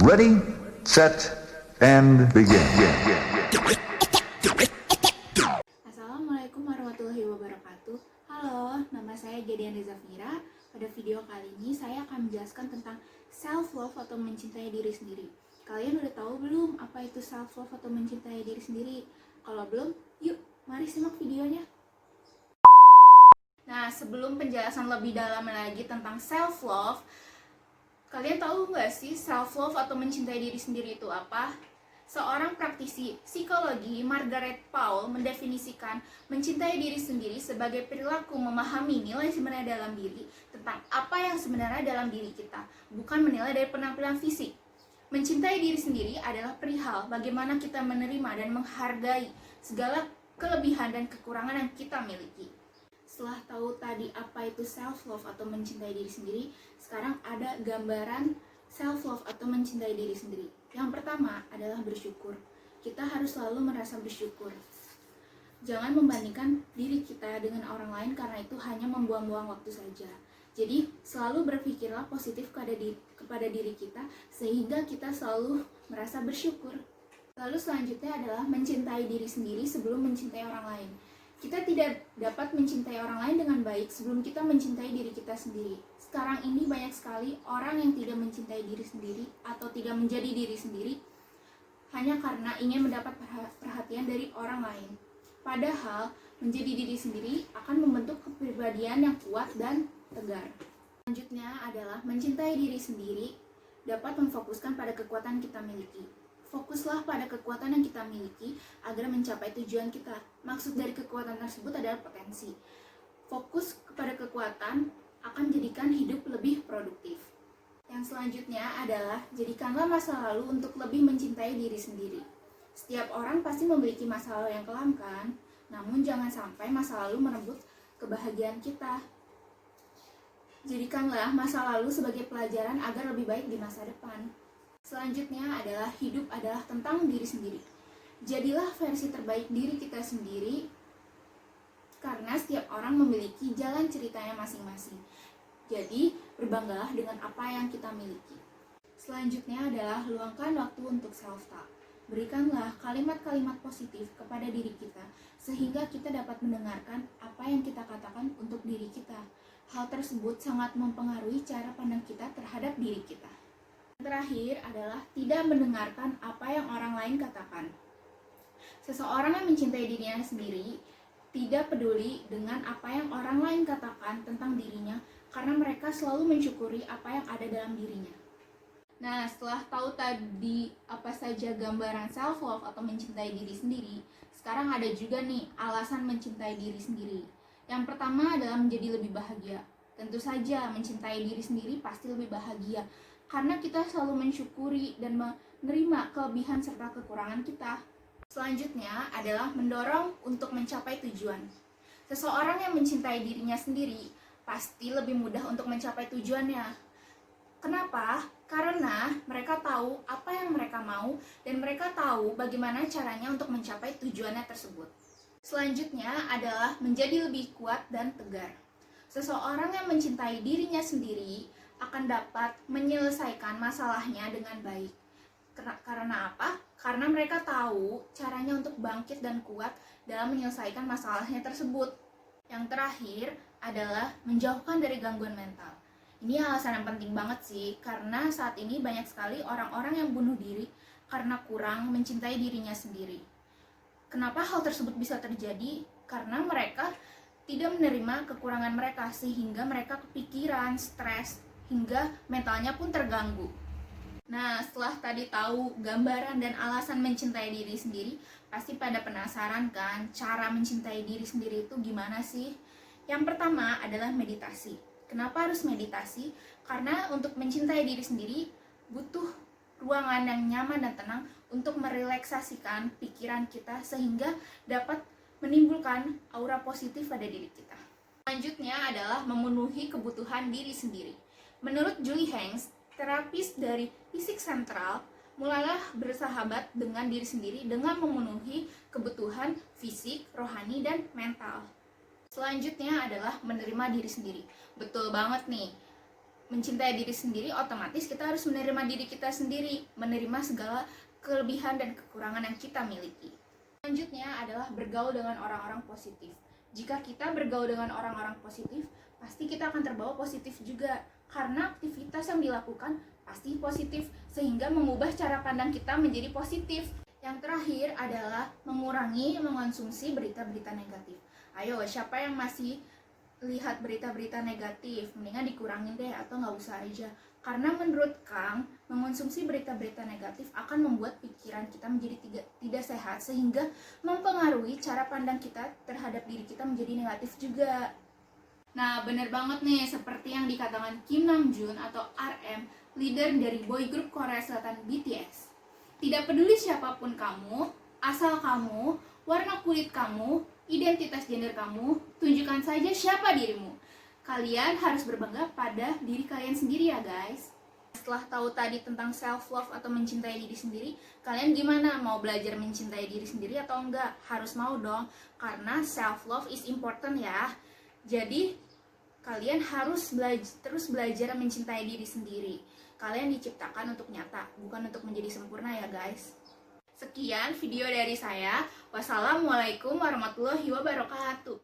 Ready, set, and begin. Assalamualaikum warahmatullahi wabarakatuh. Halo, nama saya Gedian Zafira. Pada video kali ini saya akan menjelaskan tentang self-love atau mencintai diri sendiri. Kalian udah tahu belum apa itu self-love atau mencintai diri sendiri? Kalau belum, yuk mari simak videonya. Nah, sebelum penjelasan lebih dalam lagi tentang self-love, kalian tahu nggak sih self-love atau mencintai diri sendiri itu apa? Seorang praktisi psikologi, Margaret Paul, mendefinisikan mencintai diri sendiri sebagai perilaku memahami nilai sebenarnya dalam diri tentang apa yang sebenarnya dalam diri kita, bukan menilai dari penampilan fisik. Mencintai diri sendiri adalah perihal bagaimana kita menerima dan menghargai segala kelebihan dan kekurangan yang kita miliki. Setelah tahu tadi apa itu self-love atau mencintai diri sendiri, sekarang ada gambaran self-love atau mencintai diri sendiri. Yang pertama adalah bersyukur. Kita harus selalu merasa bersyukur. Jangan membandingkan diri kita dengan orang lain karena itu hanya membuang-buang waktu saja. Jadi selalu berpikirlah positif kepada diri kita sehingga kita selalu merasa bersyukur. Lalu selanjutnya adalah mencintai diri sendiri sebelum mencintai orang lain. Kita tidak dapat mencintai orang lain dengan baik sebelum kita mencintai diri kita sendiri. Sekarang ini banyak sekali orang yang tidak mencintai diri sendiri atau tidak menjadi diri sendiri hanya karena ingin mendapat perhatian dari orang lain. Padahal menjadi diri sendiri akan membentuk kepribadian yang kuat dan tegar. Selanjutnya adalah mencintai diri sendiri dapat memfokuskan pada kekuatan kita miliki. Fokuslah pada kekuatan yang kita miliki agar mencapai tujuan kita. Maksud dari kekuatan tersebut adalah potensi. Fokus kepada kekuatan akan jadikan hidup lebih produktif. Yang selanjutnya adalah jadikanlah masa lalu untuk lebih mencintai diri sendiri. Setiap orang pasti memiliki masa lalu yang kelam kan? Namun jangan sampai masa lalu merebut kebahagiaan kita. Jadikanlah masa lalu sebagai pelajaran agar lebih baik di masa depan. Selanjutnya adalah hidup adalah tentang diri sendiri. Jadilah versi terbaik diri kita sendiri karena setiap orang memiliki jalan ceritanya masing-masing. Jadi, berbanggalah dengan apa yang kita miliki. Selanjutnya adalah luangkan waktu untuk self-talk. Berikanlah kalimat-kalimat positif kepada diri kita sehingga kita dapat mendengarkan apa yang kita katakan untuk diri kita. Hal tersebut sangat mempengaruhi cara pandang kita terhadap diri kita. Terakhir adalah tidak mendengarkan apa yang orang lain katakan. Seseorang yang mencintai dirinya sendiri tidak peduli dengan apa yang orang lain katakan tentang dirinya karena mereka selalu mensyukuri apa yang ada dalam dirinya. Nah, setelah tahu tadi apa saja gambaran self-love atau mencintai diri sendiri, sekarang ada juga nih alasan mencintai diri sendiri. Yang pertama adalah menjadi lebih bahagia. Tentu saja mencintai diri sendiri pasti lebih bahagia karena kita selalu mensyukuri dan menerima kelebihan serta kekurangan kita. Selanjutnya adalah mendorong untuk mencapai tujuan. Seseorang yang mencintai dirinya sendiri pasti lebih mudah untuk mencapai tujuannya. Kenapa? Karena mereka tahu apa yang mereka mau dan mereka tahu bagaimana caranya untuk mencapai tujuannya tersebut. Selanjutnya adalah menjadi lebih kuat dan tegar. Seseorang yang mencintai dirinya sendiri akan dapat menyelesaikan masalahnya dengan baik. Karena apa? Karena mereka tahu caranya untuk bangkit dan kuat dalam menyelesaikan masalahnya tersebut. Yang terakhir adalah menjauhkan dari gangguan mental. Ini alasan yang penting banget sih, karena saat ini banyak sekali orang-orang yang bunuh diri karena kurang mencintai dirinya sendiri. Kenapa hal tersebut bisa terjadi? Karena mereka tidak menerima kekurangan mereka sehingga mereka kepikiran, stres, hingga mentalnya pun terganggu. Nah, setelah tadi tahu gambaran dan alasan mencintai diri sendiri, pasti pada penasaran kan cara mencintai diri sendiri itu gimana sih? Yang pertama adalah meditasi. Kenapa harus meditasi? Karena untuk mencintai diri sendiri butuh ruangan yang nyaman dan tenang untuk merelaksasikan pikiran kita sehingga dapat menimbulkan aura positif pada diri kita. Selanjutnya adalah memenuhi kebutuhan diri sendiri. Menurut Julie Hanks, terapis dari fisik sentral, mulailah bersahabat dengan diri sendiri dengan memenuhi kebutuhan fisik, rohani, dan mental. Selanjutnya adalah menerima diri sendiri. Betul banget nih. mencintai diri sendiri, otomatis kita harus menerima diri kita sendiri, menerima segala kelebihan dan kekurangan yang kita miliki. Selanjutnya adalah bergaul dengan orang-orang positif. Jika kita bergaul dengan orang-orang positif, pasti kita akan terbawa positif juga, karena aktivitas yang dilakukan pasti positif, sehingga mengubah cara pandang kita menjadi positif. Yang terakhir adalah mengurangi mengonsumsi berita-berita negatif. Ayo, siapa yang masih lihat berita-berita negatif? Mendingan dikurangin deh, atau nggak usah aja. Karena menurut Kang, mengonsumsi berita-berita negatif akan membuat pikiran kita menjadi tidak sehat, sehingga mempengaruhi cara pandang kita terhadap diri kita menjadi negatif juga. Nah, bener banget nih, seperti yang dikatakan Kim Namjoon atau RM, leader dari boy group Korea Selatan BTS. Tidak peduli siapapun kamu, asal kamu, warna kulit kamu, identitas gender kamu, tunjukkan saja siapa dirimu. Kalian harus berbangga pada diri kalian sendiri ya guys. Setelah tahu tadi tentang self-love atau mencintai diri sendiri, kalian gimana? Mau belajar mencintai diri sendiri atau enggak? Harus mau dong, karena self-love is important ya. Jadi, kalian harus terus belajar mencintai diri sendiri. Kalian diciptakan untuk nyata, bukan untuk menjadi sempurna ya guys. Sekian video dari saya. Wassalamualaikum warahmatullahi wabarakatuh.